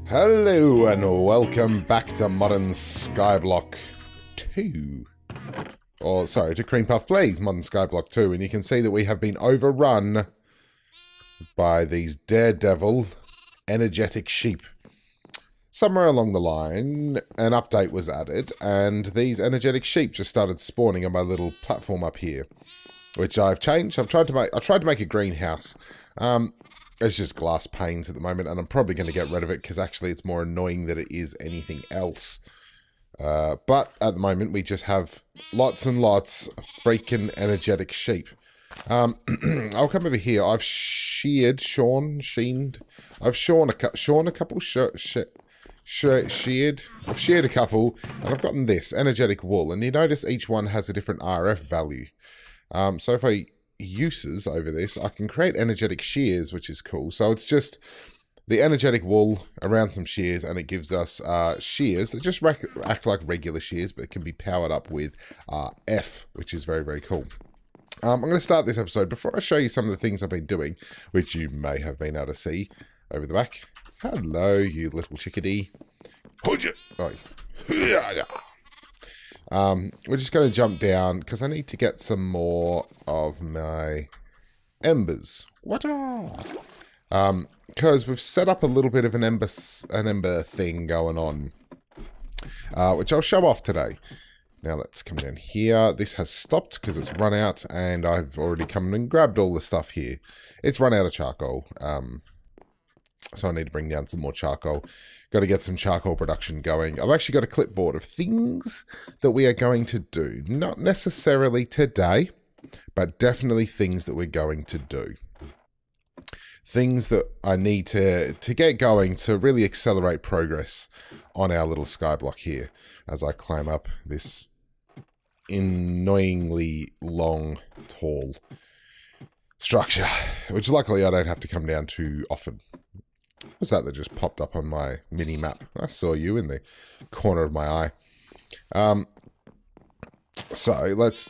Hello and welcome back to Modern Skyblock 2. Or, sorry, to Cream Puff Blaze, Modern Skyblock 2. And you can see that we have been overrun by these daredevil, energetic sheep. Somewhere along the line, an update was added, and these energetic sheep just started spawning on my little platform up here, which I've changed. I tried to make a greenhouse. It's just glass panes at the moment, and I'm probably going to get rid of it because actually it's more annoying than it is anything else. But at the moment, we just have lots and lots of freaking energetic sheep. I'll come over here. I've sheared a couple, I've sheared a couple, and I've gotten this, energetic wool, and you notice each one has a different RF value. So if I uses over this, I can create energetic shears, which is cool. So it's just the energetic wool around some shears, and it gives us shears that just act like regular shears, but it can be powered up with F, which is very, very cool. I'm going to start this episode. Before I show you some of the things I've been doing, which you may have been able to see over the back. Hello, you little chickadee. We're just going to jump down because I need to get some more of my embers. Because we've set up a little bit of an ember thing going on, which I'll show off today. Now let's come down here. This has stopped because it's run out, and I've already come and grabbed all the stuff here. It's run out of charcoal, so I need to bring down some more charcoal. Got to get some charcoal production going. I've actually got a clipboard of things that we are going to do. Not necessarily today, but definitely things that we're going to do. Things that I need to get going to really accelerate progress on our little skyblock here as I climb up this annoyingly long, tall structure, which luckily I don't have to come down too often. What's that just popped up on my mini-map? I saw you in the corner of my eye. So, let's...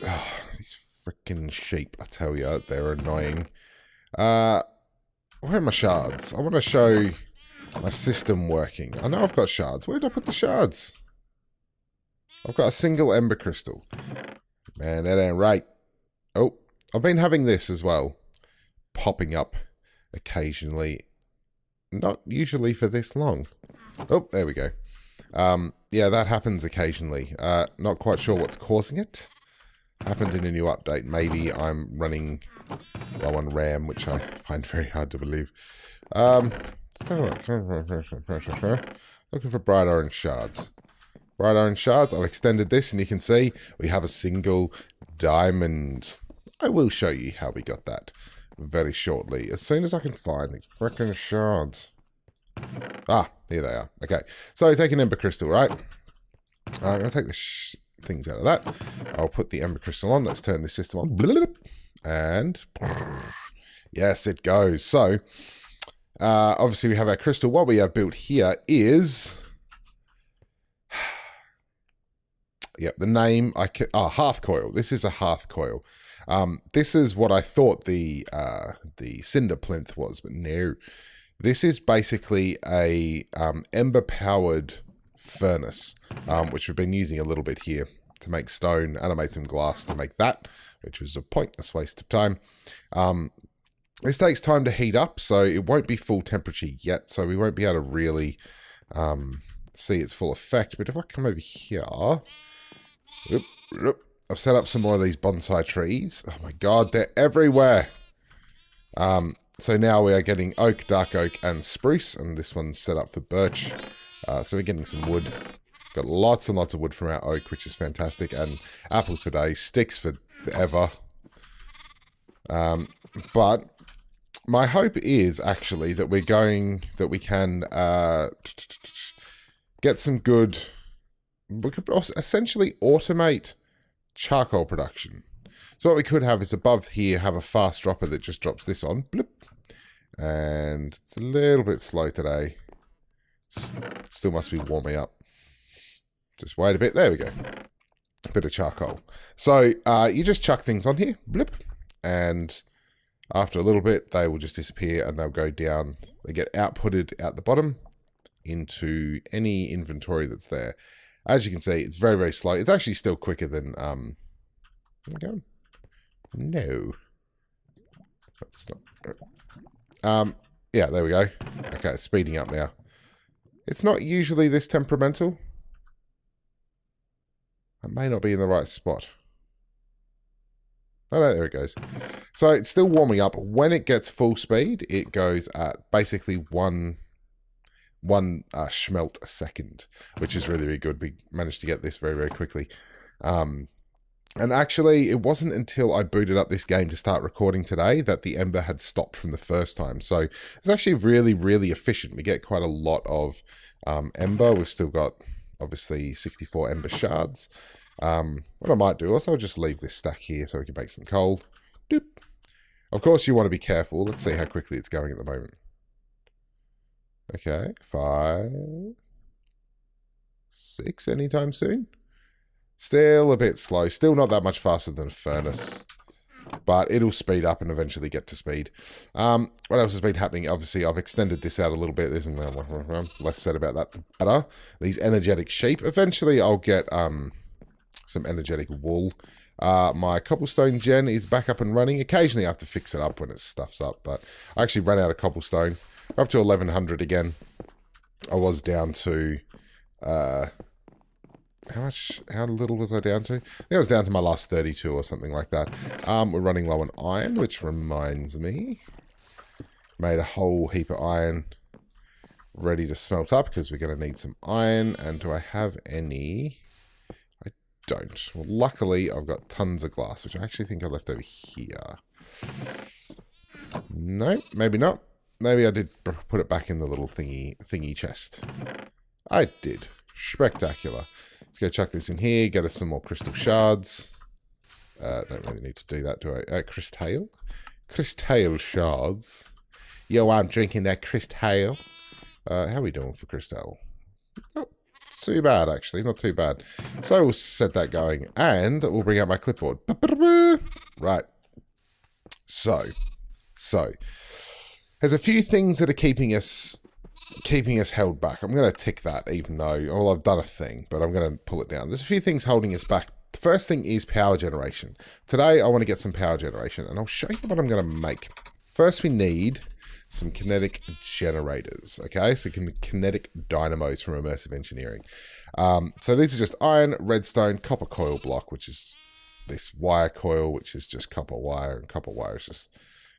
these freaking sheep, I tell you, they're annoying. Where are my shards? I want to show my system working. I know I've got shards. Where did I put the shards? I've got a single ember crystal. Man, that ain't right. Oh, I've been having this as well. Popping up occasionally. Not usually for this long. Oh, there we go. Yeah, that happens occasionally. Not quite sure what's causing it. Happened in a new update. Maybe I'm running low on RAM, which I find very hard to believe. Let's have a look. Looking for bright orange shards. Bright orange shards. I've extended this, and you can see we have a single diamond. I will show you how we got that very shortly, as soon as I can find these frickin' shards. Ah, here they are. Okay, so I take an ember crystal, right? I'm going to take the things out of that. I'll put the ember crystal on. Let's turn the system on. And yes, it goes. So, obviously we have our crystal. What we have built here is... Yep, the name... hearth coil. This is a hearth coil. This is what I thought the cinder plinth was, but no. This is basically a ember-powered furnace, which we've been using a little bit here to make stone, and I made some glass to make that, which was a pointless waste of time. This takes time to heat up, so it won't be full temperature yet, so we won't be able to really see its full effect. But if I come over here... I've set up some more of these bonsai trees. Oh my god, they're everywhere. So now we are getting oak, dark oak, and spruce. And this one's set up for birch. So we're getting some wood. Got lots and lots of wood from our oak, which is fantastic. And apples today, sticks for ever. But my hope is actually that we can get some good... We could also essentially automate charcoal production. So what we could have is above here have a fast dropper that just drops this on. Bloop. And it's a little bit slow today. Still must be warming up. Just wait a bit. There we go. A bit of charcoal. So you just chuck things on here. Blip. And after a little bit, they will just disappear and they'll go down. They get outputted out the bottom into any inventory that's there. As you can see, it's very, very slow. It's actually still quicker than... Go. No. That's not... yeah, there we go. Okay, it's speeding up now. It's not usually this temperamental. I may not be in the right spot. Oh, no, there it goes. So it's still warming up. When it gets full speed, it goes at basically one schmelt a second, which is really, really good. We managed to get this very, very quickly. And actually, it wasn't until I booted up this game to start recording today that the ember had stopped from the first time. So it's actually really, really efficient. We get quite a lot of ember. We've still got, obviously, 64 ember shards. What I might do also, I'll just leave this stack here so we can make some coal. Doop. Of course, you want to be careful. Let's see how quickly it's going at the moment. Okay, 5, 6 anytime soon. Still a bit slow. Still not that much faster than a furnace. But it'll speed up and eventually get to speed. What else has been happening? Obviously, I've extended this out a little bit. There's less said about that, the better. These energetic sheep. Eventually, I'll get some energetic wool. My cobblestone gen is back up and running. Occasionally, I have to fix it up when it stuffs up. But I actually ran out of cobblestone. Up to 1100 again. I was down to... How little was I down to? I think I was down to my last 32 or something like that. We're running low on iron, which reminds me. Made a whole heap of iron ready to smelt up because we're going to need some iron. And do I have any? I don't. Well, luckily, I've got tons of glass, which I actually think I left over here. No, maybe not. Maybe I did put it back in the little thingy chest. I did. Spectacular. Let's go chuck this in here, get us some more crystal shards. Don't really need to do that, do I? Crystal? Crystal shards. Yo, I'm drinking that crystal. How are we doing for crystal? Not too bad, actually. Not too bad. So we'll set that going, and we'll bring out my clipboard. Right. So. There's a few things that are keeping us held back. I'm going to tick that, even though, well, I've done a thing, but I'm going to pull it down. There's a few things holding us back. The first thing is power generation. Today, I want to get some power generation, and I'll show you what I'm going to make. First, we need some kinetic generators, okay? So kinetic dynamos from Immersive Engineering. So these are just iron, redstone, copper coil block, which is this wire coil, which is just copper wire, and copper wire is just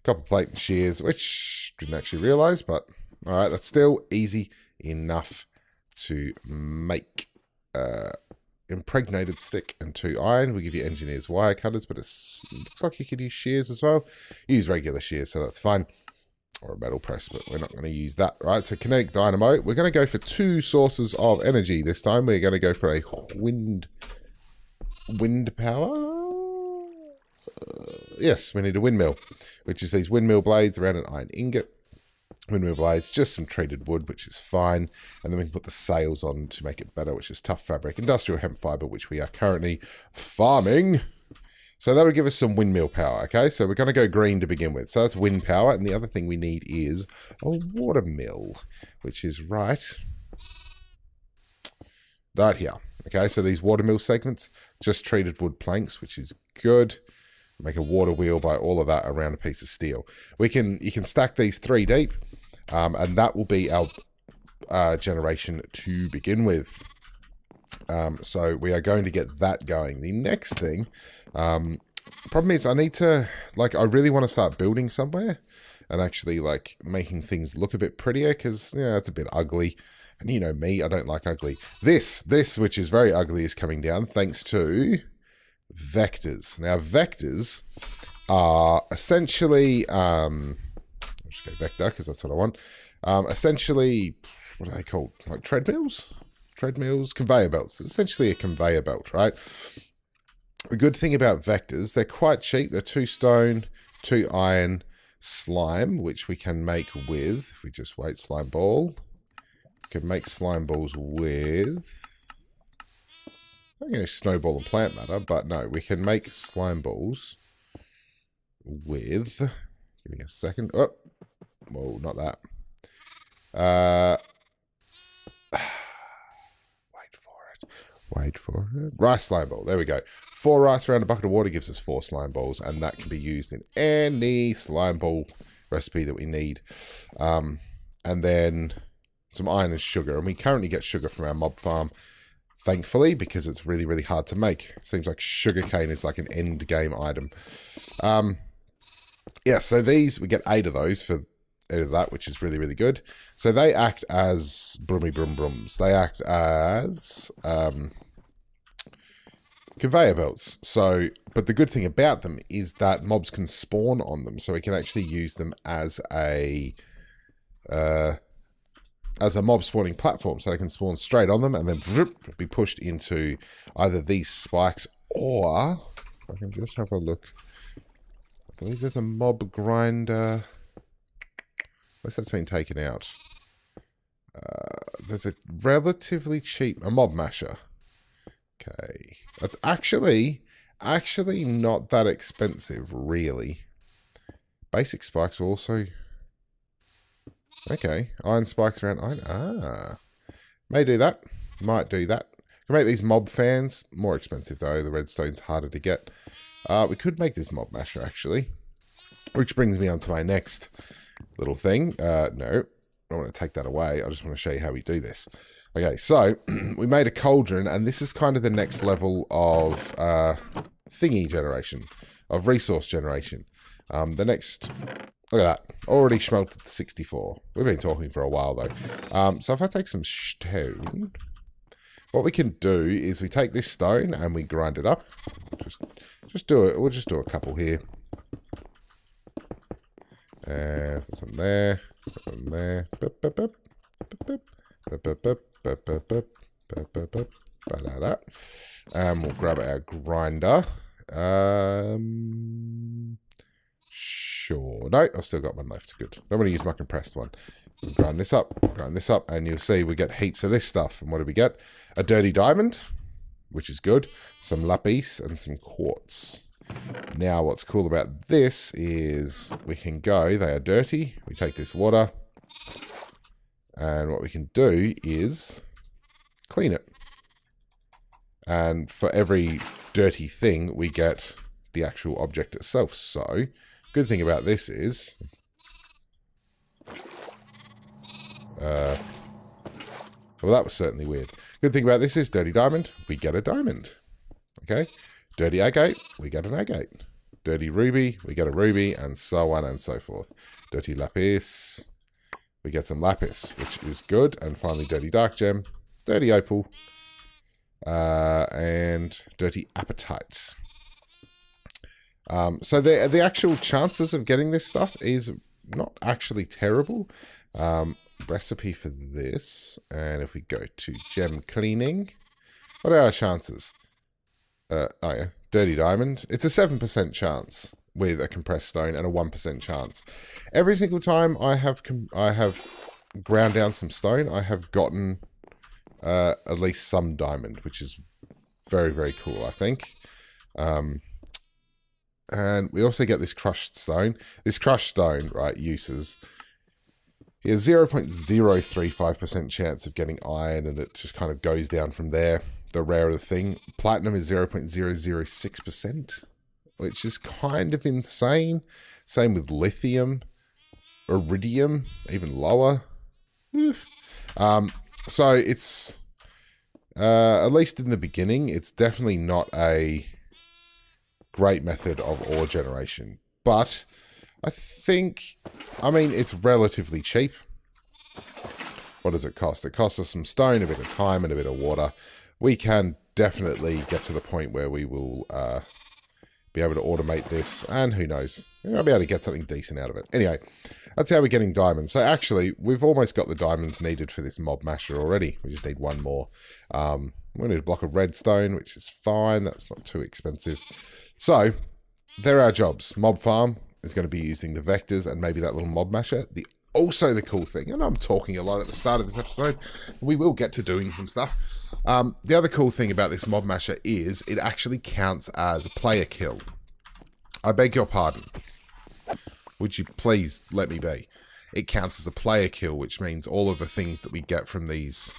copper plate and shears, which didn't actually realize, but all right, that's still easy enough to make. Impregnated stick and 2 iron. We give you engineer's wire cutters, but it looks like you could use shears as well. Use regular shears, so that's fine. Or a metal press, but we're not going to use that. Right, so kinetic dynamo. We're going to go for 2 sources of energy this time. We're going to go for a wind power. Yes, we need a windmill, which is these windmill blades around an iron ingot. Windmill blades, just some treated wood, which is fine. And then we can put the sails on to make it better, which is tough fabric, industrial hemp fiber, which we are currently farming. So that'll give us some windmill power, okay? So we're going to go green to begin with. So that's wind power. And the other thing we need is a water mill, which is right here. Okay, so these water mill segments, just treated wood planks, which is good. Make a water wheel by all of that around a piece of steel. You can stack these 3 deep, and that will be our generation to begin with. So we are going to get that going. The next thing, problem is I need to, I really want to start building somewhere and actually, making things look a bit prettier because, it's a bit ugly. And you know me, I don't like ugly. This, which is very ugly, is coming down thanks to vectors. Now, vectors are essentially, I'll just go vector because that's what I want. Essentially, what are they called? Like treadmills? Treadmills? Conveyor belts. It's essentially a conveyor belt, right? The good thing about vectors, they're quite cheap. They're 2 stone, 2 iron, slime, which we can make with, if we just wait, slime ball. We can make slime balls with... I'm going to snowball and plant matter, but no, we can make slime balls with... Give me a second. Oh, well, not that. Wait for it. Rice slime ball. There we go. 4 rice around a bucket of water gives us 4 slime balls, and that can be used in any slime ball recipe that we need. And then some iron and sugar. And we currently get sugar from our mob farm, thankfully, because it's really, really hard to make. Seems like sugarcane is like an end game item. Yeah, so these, we get 8 of those for 8 of that, which is really, really good. So they act as brummy brum brums. They act as conveyor belts. So, but the good thing about them is that mobs can spawn on them, so we can actually use them as a mob spawning platform. So they can spawn straight on them and then be pushed into either these spikes, or I can just have a look. I believe there's a mob grinder. Unless that's been taken out. There's a relatively cheap, a mob masher. Okay. That's actually not that expensive, really. Basic spikes are also... Okay. Iron spikes around iron. Ah. May do that. Might do that. Can make these mob fans. More expensive, though. The redstone's harder to get. We could make this mob masher, actually. Which brings me on to my next little thing. No, I don't want to take that away. I just want to show you how we do this. Okay, so we made a cauldron, and this is kind of the next level of thingy generation, of resource generation. The next, look at that, already smelted to 64. We've been talking for a while, though. So if I take some stone, what we can do is we take this stone and we grind it up. Just do it. We'll just do a couple here. And put some there, put some there. And we'll grab our grinder. Sure. No, I've still got one left. Good. I'm going to use my compressed one. We'll grind this up, and you'll see we get heaps of this stuff. And what do we get? A dirty diamond, which is good. Some lapis and some quartz. Now, what's cool about this is we can go, they are dirty, we take this water, and what we can do is clean it. And for every dirty thing, we get the actual object itself. So, good thing about this is, well, that was certainly weird. Good thing about this is dirty diamond, we get a diamond. Okay? Dirty agate, we get an agate. Dirty ruby, we get a ruby, and so on and so forth. Dirty lapis, we get some lapis, which is good. And finally, dirty dark gem, dirty opal, and dirty apatite. So the actual chances of getting this stuff is not actually terrible. Recipe for this, and if we go to gem cleaning, what are our chances? Oh yeah, dirty diamond. It's a 7% chance with a compressed stone and a 1% chance. Every single time I have ground down some stone, I have gotten at least some diamond, which is very, very cool, I think. And we also get this crushed stone. This crushed stone, right, uses... He has 0.035% chance of getting iron, and it just kind of goes down from there. The rarer the thing. Platinum is 0.006%, which is kind of insane. Same with lithium. Iridium, even lower. So it's, at least in the beginning, it's definitely not a great method of ore generation. But I think, I mean, it's relatively cheap. What does it cost? It costs us some stone, a bit of time, and a bit of water. We can definitely get to the point where we will be able to automate this, and who knows, we might be able to get something decent out of it. Anyway, that's how we're getting diamonds. So actually, we've almost got the diamonds needed for this mob masher already. We just need one more. We need a block of redstone, which is fine. That's not too expensive. So, there are our jobs. Mob farm is going to be using the vectors and maybe that little mob masher. Also the cool thing, and I'm talking a lot at the start of this episode, we will get to doing some stuff. The other cool thing about this mob masher is it actually counts as a player kill. I beg your pardon. Would you please let me be? It counts as a player kill, which means all of the things that we get from these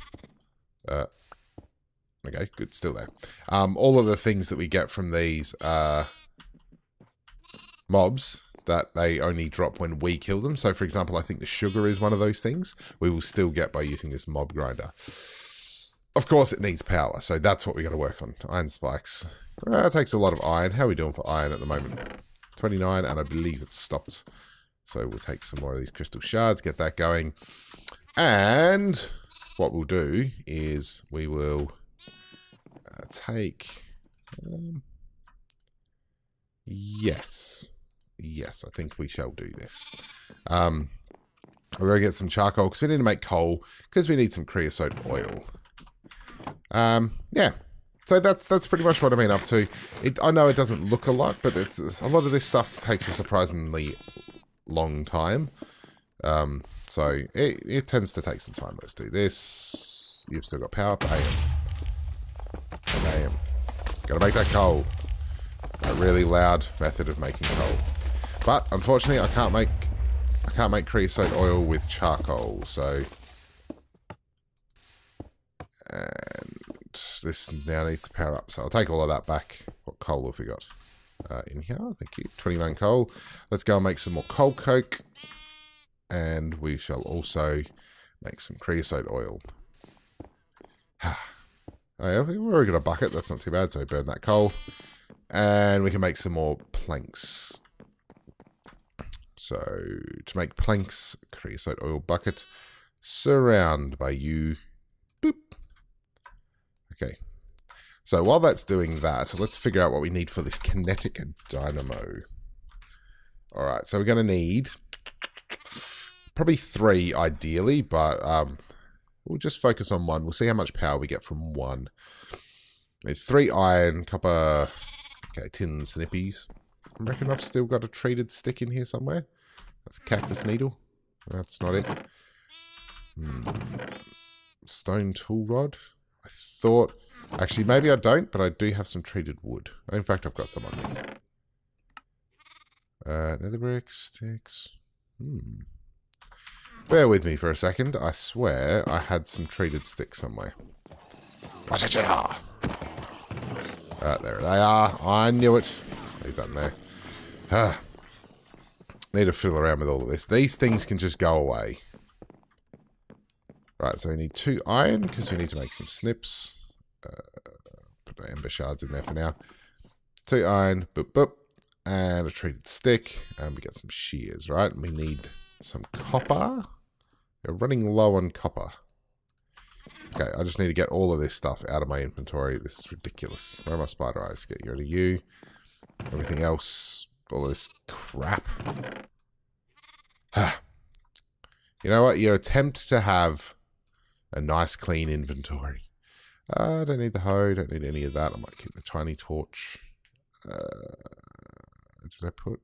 Okay, good, still there. All of the things that we get from these mobs, that they only drop when we kill them. So, for example, I think the sugar is one of those things we will still get by using this mob grinder. Of course, it needs power, so that's what we got to work on. Iron spikes. It takes a lot of iron. How are we doing for iron at the moment? 29, and I believe it's stopped. So we'll take some more of these crystal shards, get that going. And what we'll do is we will take... Yes, I think we shall do this. We're going to get some charcoal because we need to make coal because we need some creosote oil. Yeah, so that's pretty much what I've been up to. I know it doesn't look a lot, but a lot of this stuff takes a surprisingly long time. So it tends to take some time. Let's do this. You've still got power. Bam. Bam. Gotta make that coal. A really loud method of making coal. But unfortunately, I can't make creosote oil with charcoal. So, and this now needs to power up. So I'll take all of that back. What coal have we got in here? Thank you. 29 coal. Let's go and make some more coal coke, and we shall also make some creosote oil. Oh yeah, we've already got a bucket. That's not too bad. So burn that coal. And we can make some more planks. So, to make planks, creosote oil bucket, surround by you. Boop. Okay. So, while that's doing that, let's figure out what we need for this kinetic dynamo. Alright, so we're going to need probably 3 ideally, but we'll just focus on 1. We'll see how much power we get from 1. We have 3 iron, copper... Okay, tin snippies. I reckon I've still got a treated stick in here somewhere. That's a cactus needle. That's not it. Stone tool rod. I thought... Actually, maybe I don't, but I do have some treated wood. In fact, I've got some on me. Nether brick, sticks. Bear with me for a second. I swear I had some treated sticks somewhere. There they are. I knew it. Leave that in there. Need to fiddle around with all of this. These things can just go away. Right, so we need 2 iron because we need to make some snips. Put the ember shards in there for now. 2 iron, boop, boop. And a treated stick. And we get some shears, right? And we need some copper. We're running low on copper. Okay, I just need to get all of this stuff out of my inventory. This is ridiculous. Where are my spider eyes? Get rid of you. Everything else, all of this crap. You know what? You attempt to have a nice, clean inventory. I don't need the hoe. Don't need any of that. I might keep the tiny torch. Did I put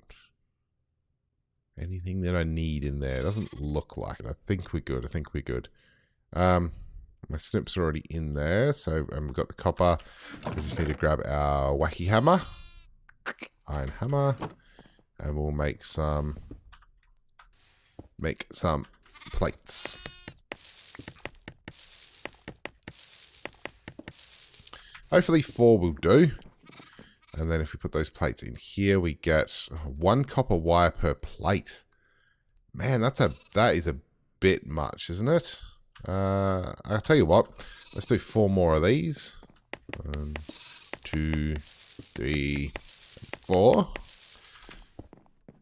anything that I need in there? It doesn't look like it. I think we're good. I think we're good. My snips are already in there, so we've got the copper. We just need to grab our wacky hammer, iron hammer, and we'll make some plates. Hopefully 4 will do. And then if we put those plates in here, we get 1 copper wire per plate. Man, that is a bit much, isn't it? I'll tell you what, let's do 4 more of these. 1, 2, 3, 4.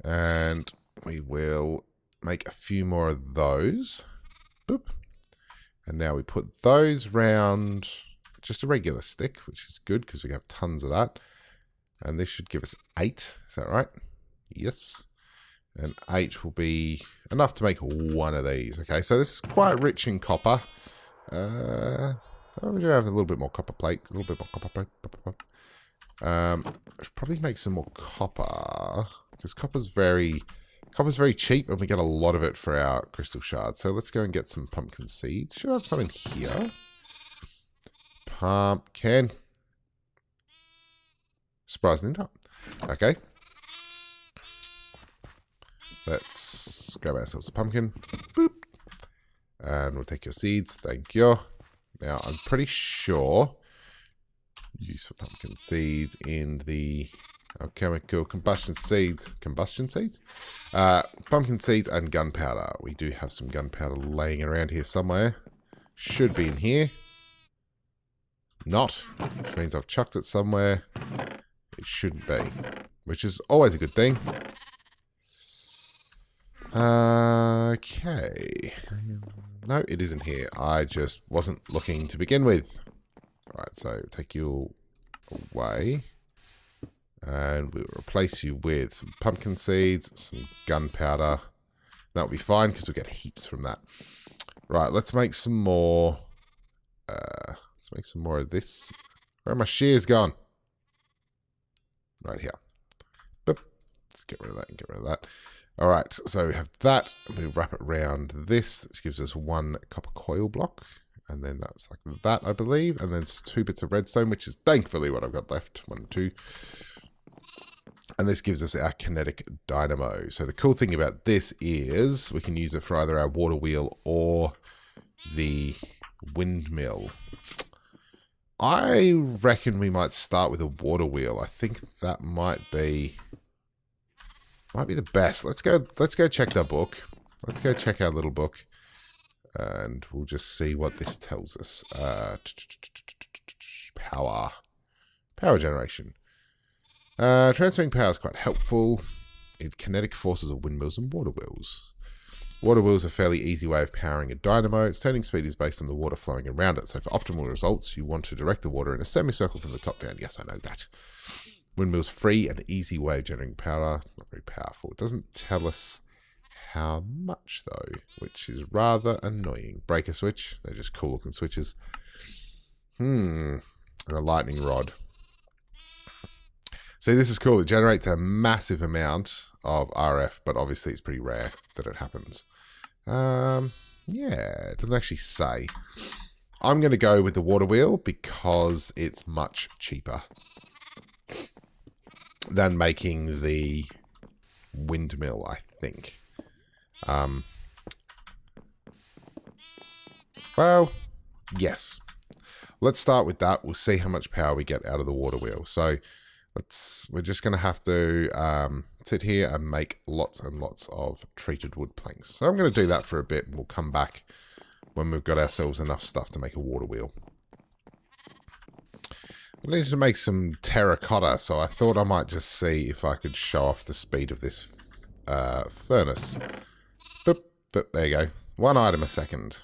And we will make a few more of those. Boop. And now we put those round just a regular stick, which is good because we have tons of that. And this should give us 8. Is that right? Yes. And 8 will be enough to make 1 of these. Okay, so this is quite rich in copper. We do have a little bit more copper plate. A little bit more copper plate. Should probably make some more copper. Because copper's very cheap and we get a lot of it for our crystal shards. So let's go and get some pumpkin seeds. Should have some in here. Pumpkin. Surprisingly not. Okay. Let's grab ourselves a pumpkin. Boop. And we'll take your seeds. Thank you. Now, I'm pretty sure Use for pumpkin seeds in the alchemical combustion seeds. Combustion seeds? Pumpkin seeds and gunpowder. We do have some gunpowder laying around here somewhere. Should be in here. Not. Which means I've chucked it somewhere. It shouldn't be. Which is always a good thing. Okay. No, it isn't here. I just wasn't looking to begin with. Alright, so take you away. And we'll replace you with some pumpkin seeds, some gunpowder. That'll be fine because we'll get heaps from that. Right, let's make some more. Let's make some more of this. Where are my shears gone? Right here. Boop. Let's get rid of that and get rid of that. Alright, so we have that. We wrap it around this, which gives us 1 copper coil block. And then that's like that, I believe. And then 2 bits of redstone, which is thankfully what I've got left. 1 and 2. And this gives us our kinetic dynamo. So the cool thing about this is we can use it for either our water wheel or the windmill. I reckon we might start with a water wheel. I think that might be the best. Let's go check the book. Let's go check our little book. And we'll just see what this tells us. Power generation. Transferring power is quite helpful. It kinetic forces of windmills and water wheels. Water wheels are a fairly easy way of powering a dynamo. Its turning speed is based on the water flowing around it. So for optimal results, you want to direct the water in a semicircle from the top down. Yes, I know that. Windmills free and easy way of generating power. Not very powerful. It doesn't tell us how much though, which is rather annoying. Breaker switch. They're just cool looking switches. And a lightning rod. See, this is cool. It generates a massive amount of RF, but obviously it's pretty rare that it happens. Yeah, it doesn't actually say. I'm going to go with the water wheel because it's much cheaper than making the windmill, I think. Well, yes. Let's start with that. We'll see how much power we get out of the water wheel. So we're just going to have to sit here and make lots and lots of treated wood planks. So I'm going to do that for a bit and we'll come back when we've got ourselves enough stuff to make a water wheel. I needed to make some terracotta, so I thought I might just see if I could show off the speed of this furnace. Boop, boop, there you go. 1 item a second.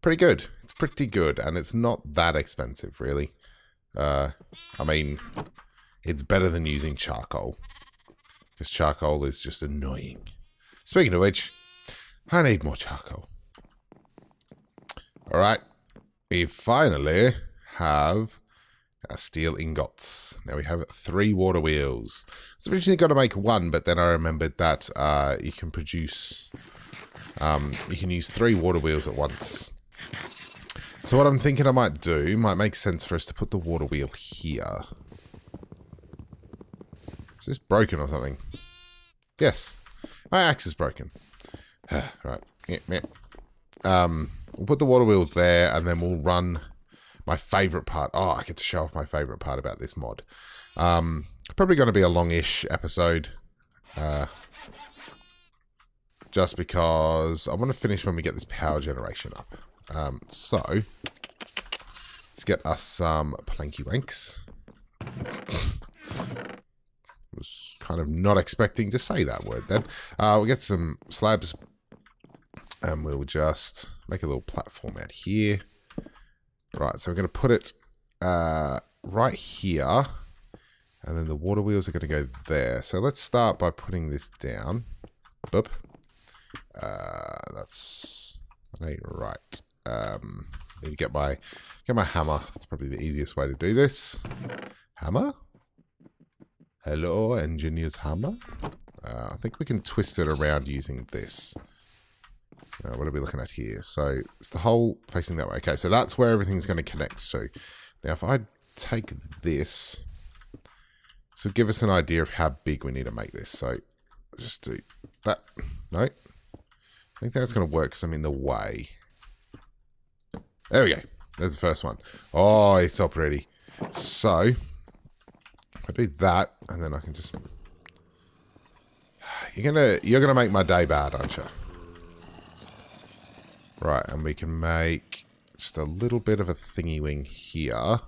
Pretty good. It's pretty good, and it's not that expensive, really. I mean, it's better than using charcoal. Because charcoal is just annoying. Speaking of which, I need more charcoal. Alright. We finally have our steel ingots. Now we have 3 water wheels. So originally got to make 1, but then I remembered that you can produce... you can use 3 water wheels at once. So what I'm thinking I might do, might make sense for us to put the water wheel here. Is this broken or something? Yes. My axe is broken. Right. We'll put the water wheel there and then we'll run my favourite part. Oh, I get to show off my favourite part about this mod. Probably going to be a long-ish episode. Just because I want to finish when we get this power generation up. So, let's get us some planky wanks. Was kind of not expecting to say that word then. We'll get some slabs and we'll just make a little platform out here. Right, so we're going to put it right here and then the water wheels are going to go there. So let's start by putting this down. Boop. That's right. Need to get my hammer. That's probably the easiest way to do this. Hammer? Hello, engineer's hammer. I think we can twist it around using this. What are we looking at here? So it's the hole facing that way. Okay, so that's where everything's going to connect to. Now, if I take this, this will give us an idea of how big we need to make this. So just do that. No, I think that's going to work because I'm in the way. There we go. There's the first one. Oh, it's up ready. So, I do that, and then I can just... You're gonna make my day bad, aren't you? Right, and we can make just a little bit of a thingy wing here.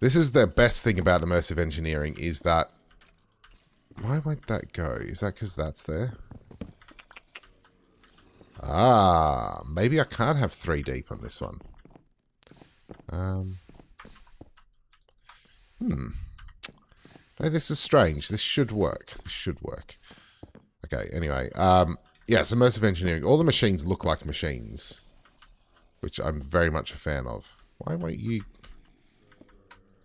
This is the best thing about immersive engineering, is that... Why won't that go? Is that because that's there? Ah, maybe I can't have 3 deep on this one. No, this is strange. This should work. This should work. Okay, anyway. Yes, immersive engineering. All the machines look like machines, which I'm very much a fan of. Why won't you...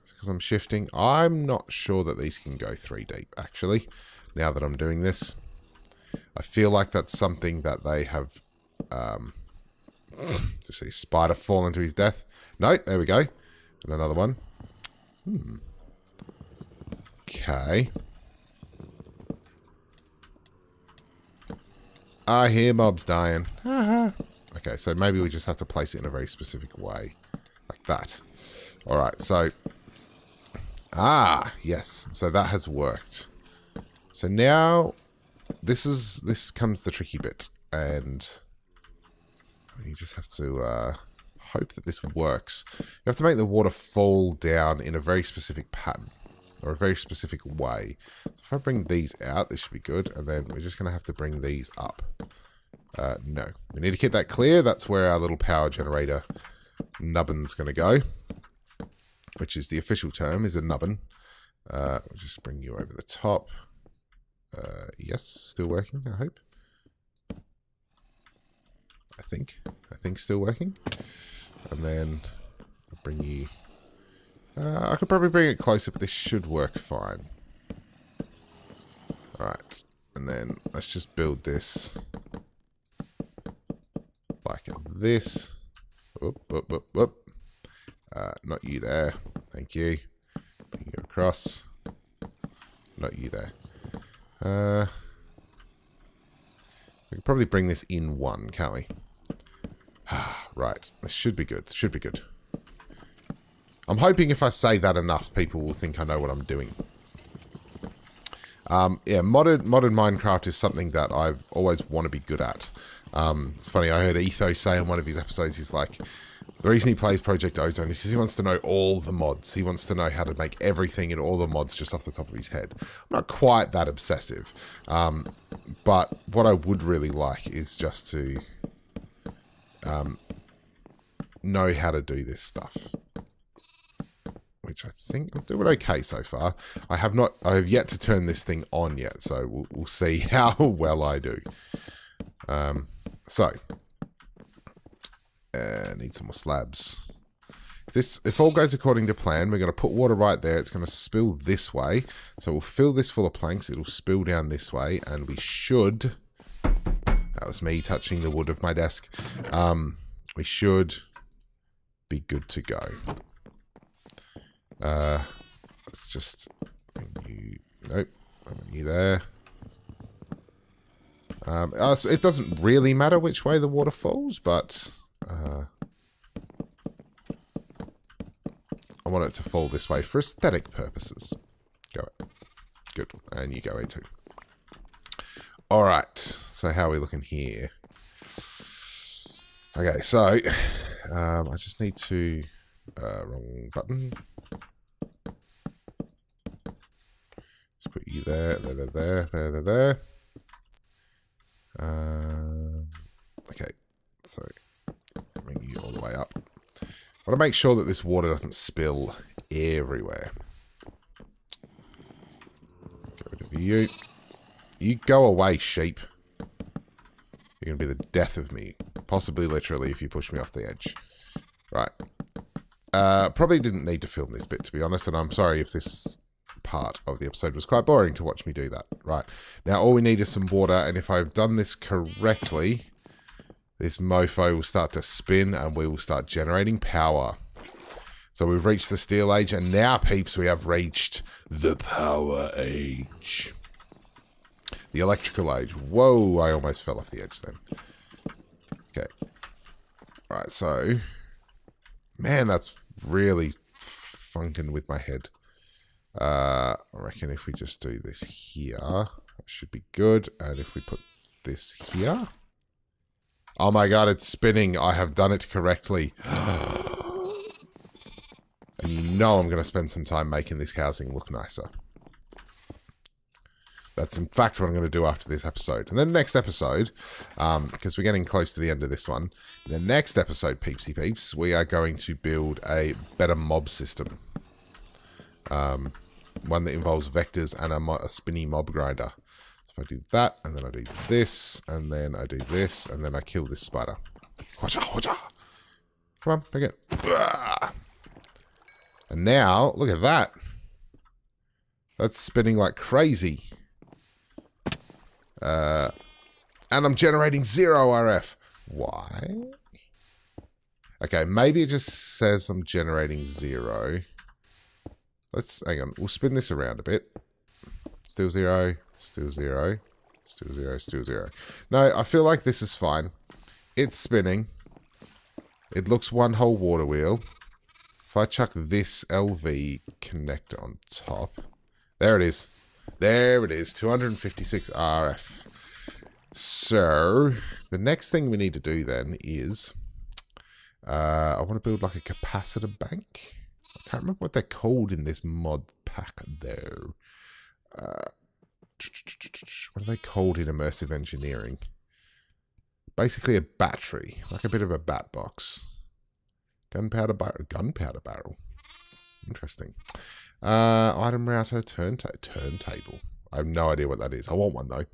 Because I'm shifting. I'm not sure that these can go 3 deep, actually, now that I'm doing this. I feel like that's something that they have... to see spider fall into his death. No, there we go. And another one. Okay. I hear mobs dying. Okay, so maybe we just have to place it in a very specific way. Like that. Alright, so... yes. So that has worked. So now... This comes the tricky bit. And... You just have to hope that this works. You have to make the water fall down in a very specific pattern. Or a very specific way. So if I bring these out, this should be good. And then we're just going to have to bring these up. No. We need to keep that clear. That's where our little power generator nubbin's going to go. Which is the official term, is a nubbin. We'll just bring you over the top. Yes, still working, I hope. I think still working. And then I'll bring you... I could probably bring it closer, but this should work fine. Alright. And then let's just build this like this. Whoop, whoop, whoop, whoop. Not you there. Thank you. Bring you across. Not you there. We can probably bring this in one, can't we? Right. This should be good. Should be good. I'm hoping if I say that enough, people will think I know what I'm doing. Yeah, modern Minecraft is something that I've always want to be good at. It's funny, I heard Etho say in one of his episodes, he's like, the reason he plays Project Ozone is because he wants to know all the mods. He wants to know how to make everything and all the mods just off the top of his head. I'm not quite that obsessive. But what I would really like is just to know how to do this stuff. Which I think I'm doing okay so far. I have yet to turn this thing on yet, so we'll see how well I do. Need some more slabs. If all goes according to plan, we're going to put water right there. It's going to spill this way. So we'll fill this full of planks. It'll spill down this way, and we should... That was me touching the wood of my desk. We should be good to go. Let's just bring you... Nope, I want you there. So it doesn't really matter which way the water falls, but I want it to fall this way for aesthetic purposes. Go it. Good. And you go A2. Alright, so how are we looking here? Okay, so I just need to... wrong button. Just put you there. Okay, so bring you all the way up. I want to make sure that this water doesn't spill everywhere. Get rid of you. You go away, sheep. You're going to be the death of me. Possibly literally if you push me off the edge. Right. Probably didn't need to film this bit, to be honest, and I'm sorry if this part of the episode was quite boring to watch me do that. Right. Now, all we need is some water, and if I've done this correctly, this mofo will start to spin, and we will start generating power. So we've reached the Steel Age, and now, peeps, we have reached the Power Age. The Electrical Age. Whoa, I almost fell off the edge then. Okay. Right, so... Man, that's really funking with my head. I reckon if we just do this here, that should be good. And if we put this here... Oh my god, it's spinning. I have done it correctly. And you know I'm going to spend some time making this housing look nicer. That's in fact what I'm going to do after this episode. And then next episode, because we're getting close to the end of this one, the next episode, peepsy peeps, we are going to build a better mob system. One that involves vectors and a spinny mob grinder. So if I do that, and then I do this, and then I do this, and then I kill this spider. Watcha, watcha. Come on, pick it. And now, look at that. That's spinning like crazy. And I'm generating 0 RF. Why? Okay, maybe it just says I'm generating 0. Let's, hang on, we'll spin this around a bit. Still 0, still 0, still 0, still 0. No, I feel like this is fine. It's spinning. It looks one whole water wheel. If I chuck this LV connector on top. There it is. There it is. 256 RF. So, the next thing we need to do then is... I want to build like a capacitor bank. I can't remember what they're called in this mod pack though. What are they called in Immersive Engineering? Basically a battery. Like a bit of a bat box. Gunpowder barrel. Interesting. Item router, turntable. I have no idea what that is. I want one though.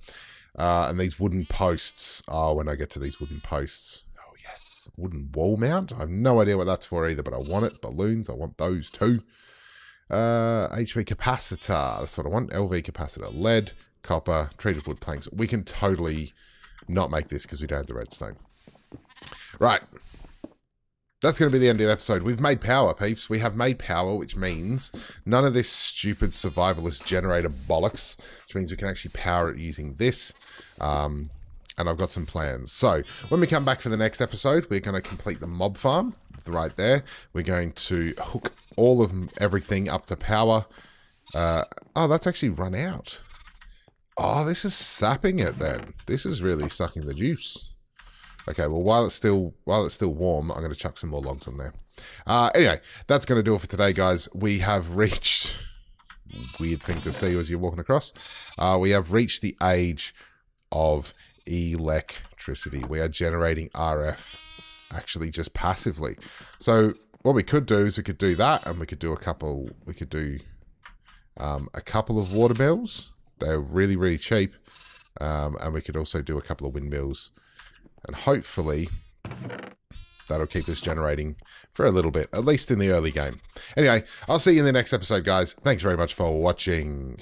And these wooden posts. Oh, when I get to these wooden posts. Oh yes. Wooden wall mount. I have no idea what that's for either, but I want it. Balloons. I want those too. HV capacitor. That's what I want. LV capacitor. Lead, copper, treated wood planks. We can totally not make this because we don't have the redstone. Right. That's going to be the end of the episode. We've made power, peeps. We have made power, which means none of this stupid survivalist generator bollocks, which means we can actually power it using this. And I've got some plans. So when we come back for the next episode, we're going to complete the mob farm right there. We're going to hook all of everything up to power. Oh, that's actually run out. Oh, this is sapping it then. This is really sucking the juice. Okay, well, while it's still warm, I'm going to chuck some more logs on there. Anyway, that's going to do it for today, guys. We have reached... Weird thing to see as you're walking across. We have reached the age of electricity. We are generating RF, actually just passively. So what we could do is we could do that, and we could do a couple... We could do a couple of water mills. They're really, really cheap. And we could also do a couple of windmills. And hopefully, that'll keep us generating for a little bit, at least in the early game. Anyway, I'll see you in the next episode, guys. Thanks very much for watching.